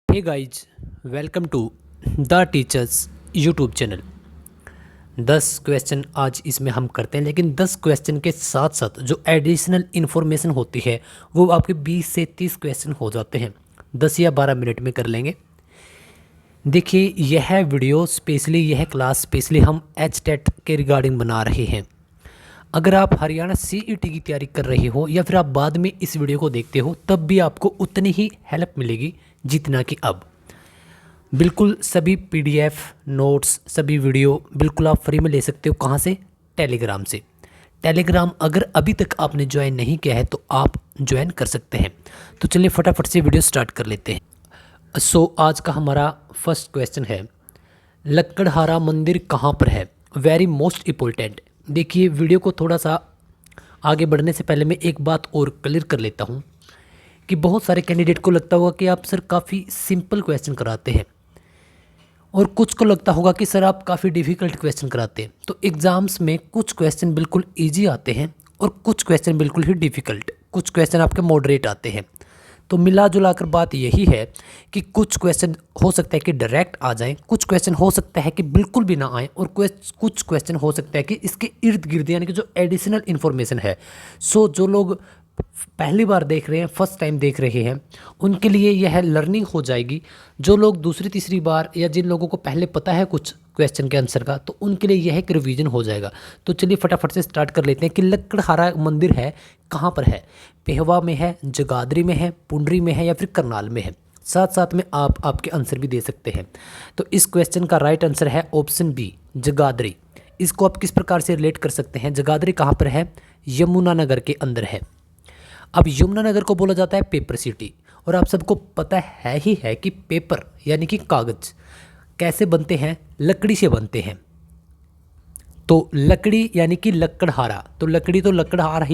Hey guys, welcome to the teachers YouTube channel. 10 question आज इसमें हम करते हैं, लेकिन 10 क्वेश्चन के साथ साथ जो एडिशनल इन्फॉर्मेशन होती है वो आपके 20 से 30 क्वेश्चन हो जाते हैं। 10 या 12 मिनट में कर लेंगे। देखिए, यह वीडियो स्पेशली, यह क्लास स्पेशली हम HTET के रिगार्डिंग बना रहे हैं। अगर आप हरियाणा CET की तैयारी कर रहे हो या फिर आप बाद में इस वीडियो को देखते हो, तब भी आपको उतनी ही हेल्प मिलेगी जितना कि अब। बिल्कुल सभी PDF नोट्स, सभी वीडियो बिल्कुल आप फ्री में ले सकते हो। कहाँ से? टेलीग्राम से। टेलीग्राम अगर अभी तक आपने ज्वाइन नहीं किया है तो आप ज्वाइन कर सकते हैं। तो चलिए फटाफट से वीडियो स्टार्ट कर लेते हैं। आज का हमारा फर्स्ट क्वेश्चन है, लक्कड़हारा मंदिर कहाँ पर है? Very most important. देखिए, वीडियो को थोड़ा सा आगे बढ़ने से पहले मैं एक बात और क्लियर कर लेता हूँ कि बहुत सारे कैंडिडेट को लगता होगा कि आप सर काफ़ी सिंपल क्वेश्चन कराते हैं, और कुछ को लगता होगा कि सर आप काफ़ी डिफ़िकल्ट क्वेश्चन कराते हैं। तो एग्ज़ाम्स में कुछ क्वेश्चन बिल्कुल इजी आते हैं और कुछ क्वेश्चन बिल्कुल ही डिफ़िकल्ट, कुछ क्वेश्चन आपके मॉडरेट आते हैं। तो मिला जुला कर बात यही है कि कुछ क्वेश्चन हो सकता है कि डायरेक्ट आ जाएं, कुछ क्वेश्चन हो सकता है कि बिल्कुल भी ना आए, और कुछ क्वेश्चन हो सकता है कि इसके इर्द गिर्द यानी कि जो एडिशनल इन्फॉर्मेशन है। जो लोग पहली बार देख रहे हैं, फर्स्ट टाइम देख रहे हैं, उनके लिए यह लर्निंग हो जाएगी। जो लोग दूसरी तीसरी बार, या जिन लोगों को पहले पता है कुछ क्वेश्चन के आंसर का, तो उनके लिए यह एक रिवीजन हो जाएगा। तो चलिए फटाफट से स्टार्ट कर लेते हैं कि लक्कड़हारा मंदिर है कहाँ पर है? पेहवा में है, जगाधरी में है, पुंडरी में है, या फिर करनाल में है? साथ साथ में आप आपके आंसर भी दे सकते हैं। तो इस क्वेश्चन का राइट आंसर है ऑप्शन बी, जगाधरी। इसको आप किस प्रकार से रिलेट कर सकते हैं? जगाधरी कहाँ पर है? यमुनानगर के अंदर है। अब यमुनानगर को बोला जाता है पेपर सिटी, और आप सबको पता है ही है कि पेपर यानी कि कागज कैसे बनते हैं? लकड़ी से बनते हैं। तो लकड़ी यानी कि लक्कड़हारा, तो लकड़ी तो लक्कड़हारा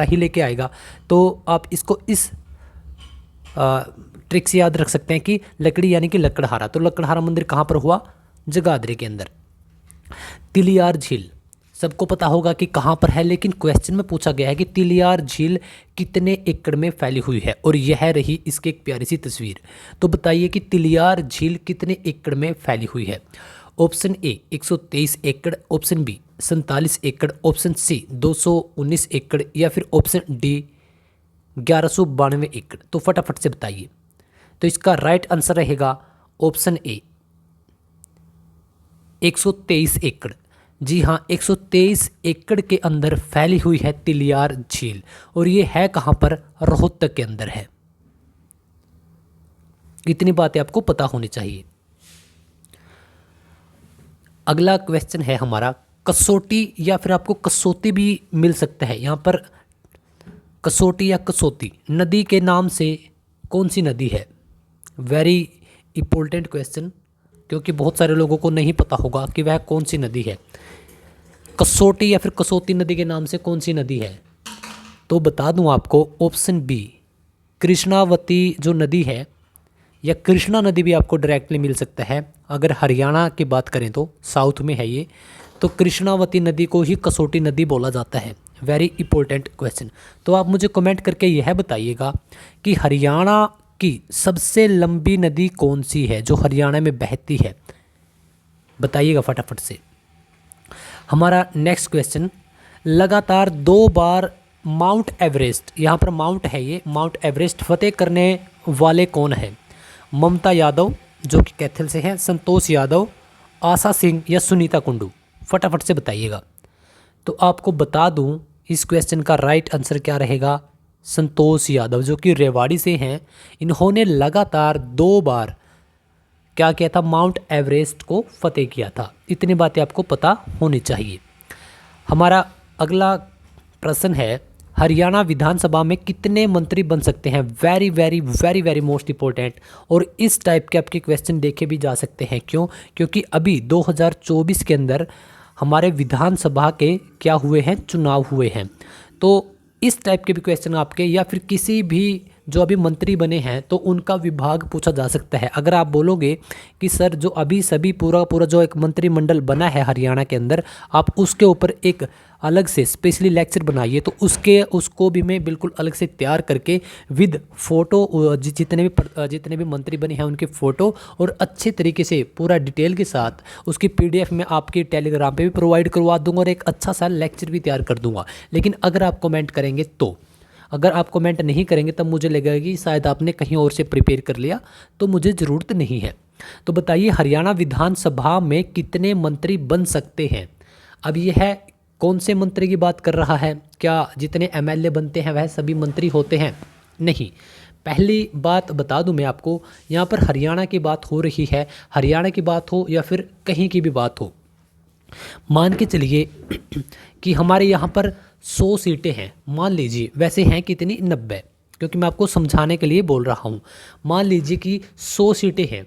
ही लेके आएगा। तो आप इसको इस ट्रिक से याद रख सकते हैं कि लकड़ी यानी कि लक्कड़हारा। तो लक्कड़हारा मंदिर कहाँ पर हुआ? जगाधरी के अंदर। तिलियार झील सबको पता होगा कि कहाँ पर है, लेकिन क्वेश्चन में पूछा गया है कि तिलियार झील कितने एकड़ में फैली हुई है, और यह रही इसकी एक प्यारी सी तस्वीर। तो बताइए कि तिलियार झील कितने एकड़ में फैली हुई है? ऑप्शन ए 123 एकड़, ऑप्शन बी 47 एकड़, ऑप्शन सी 219 एकड़, या फिर ऑप्शन डी 1192 एकड़। तो फटाफट से बताइए। तो इसका राइट आंसर रहेगा ऑप्शन ए 123 एकड़। जी हाँ, 123 एकड़ के अंदर फैली हुई है तिलियार झील, और ये है कहाँ पर? रोहतक के अंदर है। इतनी बातें आपको पता होनी चाहिए। अगला क्वेश्चन है हमारा कसौटी, या फिर आपको कसौती भी मिल सकता है। यहाँ पर कसौटी या कसौती नदी के नाम से कौन सी नदी है? वेरी इंपॉर्टेंट क्वेश्चन, क्योंकि बहुत सारे लोगों को नहीं पता होगा कि वह कौन सी नदी है। कसौटी या फिर कसौती नदी के नाम से कौन सी नदी है? तो बता दूं आपको, ऑप्शन बी कृष्णावती जो नदी है, या कृष्णा नदी भी आपको डायरेक्टली मिल सकता है। अगर हरियाणा की बात करें तो साउथ में है ये, तो कृष्णावती नदी को ही कसौटी नदी बोला जाता है। Very important question. तो आप मुझे कमेंट करके यह बताइएगा कि हरियाणा की सबसे लंबी नदी कौन सी है जो हरियाणा में बहती है? बताइएगा फटाफट से। हमारा नेक्स्ट क्वेश्चन, लगातार 2 बार माउंट एवरेस्ट, यहाँ पर माउंट है ये, माउंट एवरेस्ट फतेह करने वाले कौन है? ममता यादव जो कि कैथल से हैं, संतोष यादव, आशा सिंह, या सुनीता कुंडू? फटाफट से बताइएगा। तो आपको बता दूं, इस क्वेश्चन का राइट आंसर क्या रहेगा? संतोष यादव जो कि रेवाड़ी से हैं। इन्होंने लगातार 2 बार क्या किया था? माउंट एवरेस्ट को फतेह किया था। इतनी बातें आपको पता होनी चाहिए। हमारा अगला प्रश्न है, हरियाणा विधानसभा में कितने मंत्री बन सकते हैं? Very very very very most important. और इस टाइप के आपके क्वेश्चन देखे भी जा सकते हैं। क्यों? क्योंकि अभी 2024 के अंदर हमारे विधानसभा के क्या हुए हैं? चुनाव हुए हैं। तो इस टाइप के भी क्वेश्चन आपके, या फिर किसी भी जो अभी मंत्री बने हैं तो उनका विभाग पूछा जा सकता है। अगर आप बोलोगे कि सर जो अभी सभी पूरा पूरा जो एक मंत्रिमंडल बना है हरियाणा के अंदर, आप उसके ऊपर एक अलग से स्पेशली लेक्चर बनाइए, तो उसको भी मैं बिल्कुल अलग से तैयार करके विद फ़ोटो, जितने भी मंत्री बने हैं उनके फ़ोटो और अच्छे तरीके से पूरा डिटेल के साथ उसकी PDF में आपके टेलीग्राम पे भी प्रोवाइड करवा दूंगा और एक अच्छा सा लेक्चर भी तैयार कर दूंगा। लेकिन अगर आप कमेंट करेंगे तो, अगर आप कमेंट नहीं करेंगे तब मुझे लगेगा कि शायद आपने कहीं और से प्रिपेयर कर लिया, तो मुझे ज़रूरत नहीं है। तो बताइए हरियाणा विधानसभा में कितने मंत्री बन सकते हैं। अब यह है कौन से मंत्री की बात कर रहा है, क्या जितने MLA बनते हैं वह सभी मंत्री होते हैं? नहीं। पहली बात बता दूं मैं आपको, यहाँ पर हरियाणा की बात हो रही है, हरियाणा की बात हो या फिर कहीं की भी बात हो, मान के चलिए कि हमारे यहाँ पर 100 सीटें हैं, मान लीजिए, वैसे हैं कितनी 90, क्योंकि मैं आपको समझाने के लिए बोल रहा हूँ। मान लीजिए कि 100 सीटें हैं,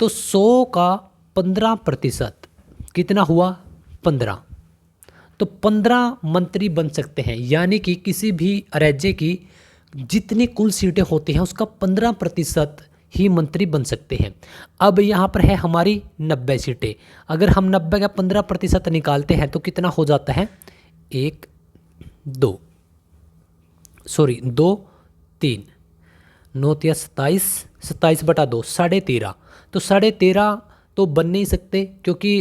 तो 100 का 15% कितना हुआ? 15। तो 15 मंत्री बन सकते हैं, यानी कि किसी भी राज्य की जितनी कुल सीटें होती हैं उसका 15% ही मंत्री बन सकते हैं। अब यहाँ पर है हमारी 90 सीटें, अगर हम 90 का 15% निकालते हैं तो कितना हो जाता है? 1 2 2 3 9 या 27, 27/2 13.5। तो 13.5 तो बन नहीं सकते, क्योंकि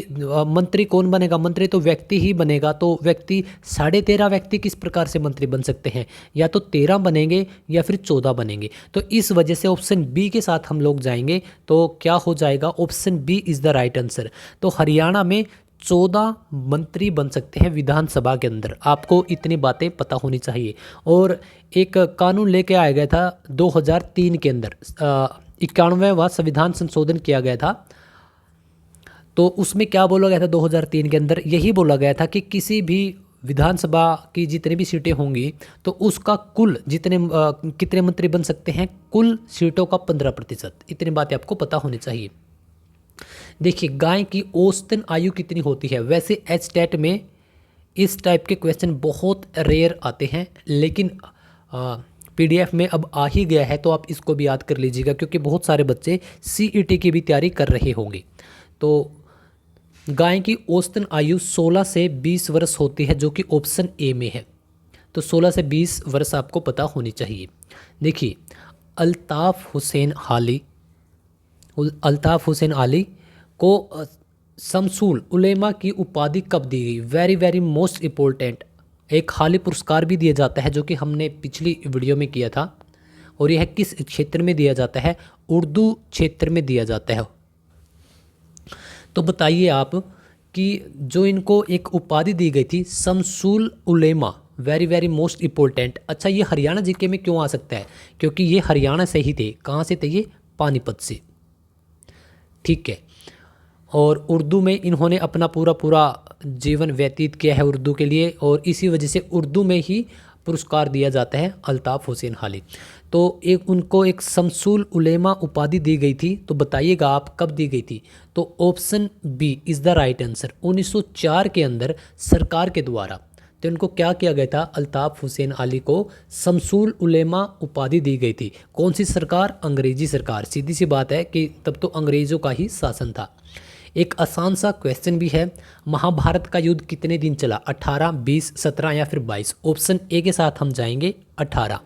मंत्री कौन बनेगा? मंत्री तो व्यक्ति ही बनेगा। तो व्यक्ति 13.5 व्यक्ति किस प्रकार से मंत्री बन सकते हैं? या तो 13 बनेंगे या फिर 14 बनेंगे। तो इस वजह से ऑप्शन बी के साथ हम लोग जाएंगे, तो क्या हो जाएगा? Option B is the right answer. तो हरियाणा में 14 मंत्री बन सकते हैं विधानसभा के अंदर। आपको इतनी बातें पता होनी चाहिए। और एक कानून लेके आया गया था 2003 के अंदर, 91वां संविधान संशोधन किया गया था। तो उसमें क्या बोला गया था 2003 के अंदर? यही बोला गया था कि किसी भी विधानसभा की जितनी भी सीटें होंगी तो उसका कुल कितने मंत्री बन सकते हैं? कुल सीटों का 15%। इतनी बातें आपको पता होनी चाहिए। देखिए गाय की औसतन आयु कितनी होती है? वैसे एचटेट में इस टाइप के क्वेश्चन बहुत रेयर आते हैं, लेकिन PDF में अब आ ही गया है, तो आप इसको भी याद कर लीजिएगा, क्योंकि बहुत सारे बच्चे CET की भी तैयारी कर रहे होंगे। तो गाय की औसतन आयु 16 से 20 वर्ष होती है, जो कि ऑप्शन ए में है। तो 16 से 20 वर्ष आपको पता होनी चाहिए। देखिए अल्ताफ़ हुसैन आली को शमसूल उलेमा की उपाधि कब दी गई? Very very most important. एक हाली पुरस्कार भी दिया जाता है, जो कि हमने पिछली वीडियो में किया था। और यह किस क्षेत्र में दिया जाता है? उर्दू क्षेत्र में दिया जाता है। तो बताइए आप कि जो इनको एक उपाधि दी गई थी शमसूल उलेमा, वेरी वेरी मोस्ट इम्पोर्टेंट। अच्छा, ये हरियाणा जीके में क्यों आ सकता है? क्योंकि ये हरियाणा से ही थे। कहाँ से थे ये? पानीपत से। ठीक है। और उर्दू में इन्होंने अपना पूरा जीवन व्यतीत किया है उर्दू के लिए, और इसी वजह से उर्दू में ही पुरस्कार दिया जाता है अल्ताफ़ हुसैन हाली। तो उनको एक शमसूल उलेमा उपाधि दी गई थी। तो बताइएगा आप कब दी गई थी? तो option B is the right answer. 1904 के अंदर सरकार के द्वारा। तो इनको क्या किया गया था? अल्ताफ़ हुसैन अली को शमसूल उलेमा उपाधि दी गई थी। कौन सी सरकार? अंग्रेजी सरकार। सीधी सी बात है कि तब तो अंग्रेज़ों का ही शासन था। एक आसान सा क्वेश्चन भी है, महाभारत का युद्ध कितने दिन चला? 18, 20, 17 या फिर 22? ऑप्शन ए के साथ हम जाएंगे 18।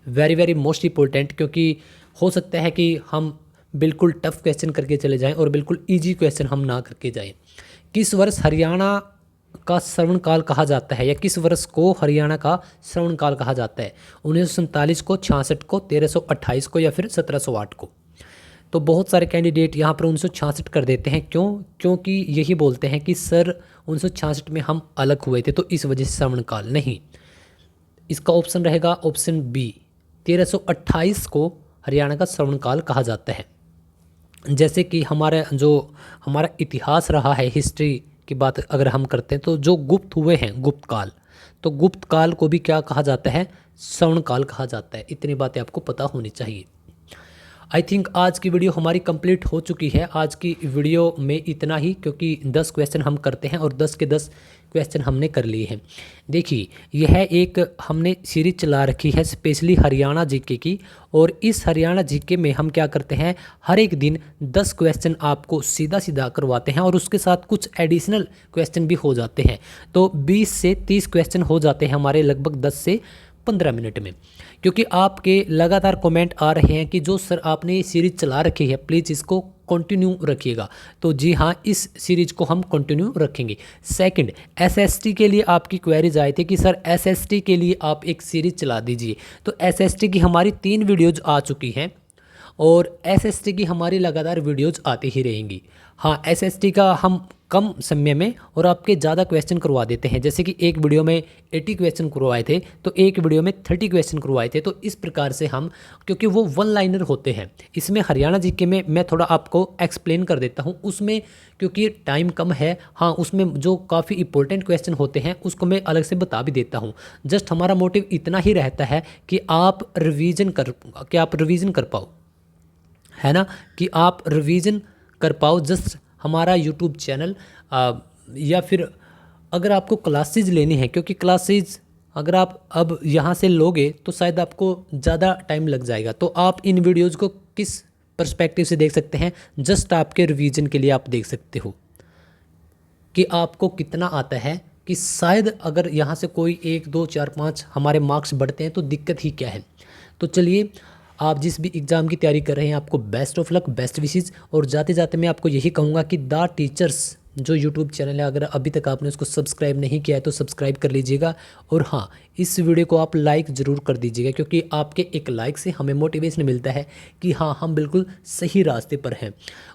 वेरी वेरी मोस्ट इम्पोर्टेंट, क्योंकि हो सकता है कि हम बिल्कुल टफ क्वेश्चन करके चले जाएं और बिल्कुल इजी क्वेश्चन हम ना करके जाएं। किस वर्ष हरियाणा का श्रवण काल कहा जाता है, या किस वर्ष को हरियाणा का श्रवण काल कहा जाता है? 1947 को, 66 को, 1328 को या फिर 1708 को? तो बहुत सारे कैंडिडेट यहाँ पर 1966 कर देते हैं। क्यों? क्योंकि यही बोलते हैं कि सर 1966 में हम अलग हुए थे, तो इस वजह से श्रवण काल। नहीं, इसका ऑप्शन रहेगा ऑप्शन बी। 1328 को हरियाणा का श्रवण काल कहा जाता है। जैसे कि हमारा इतिहास रहा है, हिस्ट्री की बात अगर हम करते हैं, तो जो गुप्त हुए हैं, गुप्त काल, तो गुप्त काल को भी क्या कहा जाता है? श्रवण काल कहा जाता है। इतनी बातें आपको पता होनी चाहिए। आई थिंक आज की वीडियो हमारी कंप्लीट हो चुकी है। आज की वीडियो में इतना ही, क्योंकि 10 क्वेश्चन हम करते हैं और 10 के 10 क्वेश्चन हमने कर लिए हैं। देखिए, यह एक हमने सीरीज चला रखी है स्पेशली हरियाणा जीके की, और इस हरियाणा जीके में हम क्या करते हैं, हर एक दिन 10 क्वेश्चन आपको सीधा सीधा करवाते हैं और उसके साथ कुछ एडिशनल क्वेश्चन भी हो जाते हैं। तो 20 से 30 क्वेश्चन हो जाते हैं हमारे लगभग 10 से 15 मिनट में। क्योंकि आपके लगातार कमेंट आ रहे हैं कि जो सर आपने ये सीरीज़ चला रखी है प्लीज़ इसको कंटिन्यू रखिएगा। तो जी हाँ, इस सीरीज को हम कंटिन्यू रखेंगे। सेकंड, एसएसटी के लिए आपकी क्वेरीज आए थे कि सर एसएसटी के लिए आप एक सीरीज चला दीजिए। तो एसएसटी की हमारी 3 वीडियोज आ चुकी हैं और एसएसटी की हमारी लगातार वीडियोज आती ही रहेंगी। हाँ, एसएसटी का हम कम समय में और आपके ज़्यादा क्वेश्चन करवा देते हैं। जैसे कि एक वीडियो में 80 क्वेश्चन करवाए थे तो एक वीडियो में 30 क्वेश्चन करवाए थे। तो इस प्रकार से हम, क्योंकि वो वन लाइनर होते हैं, इसमें हरियाणा जीके में मैं थोड़ा आपको एक्सप्लेन कर देता हूँ। उसमें क्योंकि टाइम कम है, हाँ, उसमें जो काफ़ी इंपॉर्टेंट क्वेश्चन होते हैं उसको मैं अलग से बता भी देता हूँ। जस्ट हमारा मोटिव इतना ही रहता है कि आप रिवीजन कर पाओ, है ना, कि आप रिवीजन कर पाओ। जस्ट हमारा यूट्यूब चैनल या फिर अगर आपको क्लासेज लेनी है, क्योंकि क्लासेज अगर आप अब यहाँ से लोगे तो शायद आपको ज़्यादा टाइम लग जाएगा। तो आप इन वीडियोज़ को किस पर्सपेक्टिव से देख सकते हैं, जस्ट आपके रिवीजन के लिए आप देख सकते हो कि आपको कितना आता है, कि शायद अगर यहाँ से कोई 1 2 4 5 हमारे मार्क्स बढ़ते हैं तो दिक्कत ही क्या है। तो चलिए, आप जिस भी एग्ज़ाम की तैयारी कर रहे हैं आपको best of luck, best wishes. और जाते जाते मैं आपको यही कहूँगा कि द टीचर्स जो यूट्यूब चैनल है, अगर अभी तक आपने उसको सब्सक्राइब नहीं किया है तो सब्सक्राइब कर लीजिएगा। और हाँ, इस वीडियो को आप लाइक ज़रूर कर दीजिएगा, क्योंकि आपके एक लाइक से हमें मोटिवेशन मिलता है कि हाँ, हम बिल्कुल सही रास्ते पर हैं।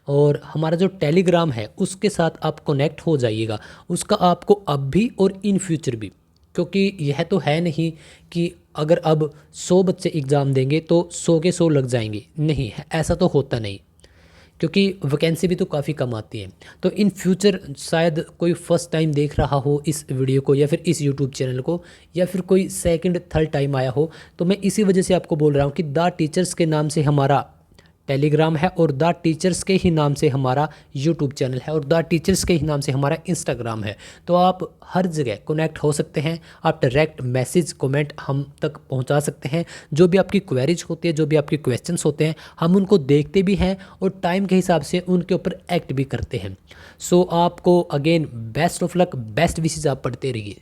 और हमारा जो टेलीग्राम है उसके साथ आप कनेक्ट हो जाइएगा, उसका आपको अब भी और इन फ्यूचर भी, क्योंकि यह तो है नहीं कि अगर अब 100 बच्चे एग्ज़ाम देंगे तो 100 के 100 लग जाएंगे, नहीं है, ऐसा तो होता नहीं, क्योंकि वैकेंसी भी तो काफ़ी कम आती है। तो इन फ्यूचर शायद कोई फर्स्ट टाइम देख रहा हो इस वीडियो को या फिर इस यूट्यूब चैनल को, या फिर कोई सेकंड थर्ड टाइम आया हो, तो मैं इसी वजह से आपको बोल रहा हूँ कि द टीचर्स के नाम से हमारा टेलीग्राम है और द टीचर्स के ही नाम से हमारा यूट्यूब चैनल है और द टीचर्स के ही नाम से हमारा इंस्टाग्राम है। तो आप हर जगह कनेक्ट हो सकते हैं, आप डायरेक्ट मैसेज कमेंट हम तक पहुंचा सकते हैं। जो भी आपकी क्वेरीज होती है, जो भी आपके क्वेश्चंस होते हैं, हम उनको देखते भी हैं और टाइम के हिसाब से उनके ऊपर एक्ट भी करते हैं। सो आपको again best of luck, best wishes. आप पढ़ते रहिए।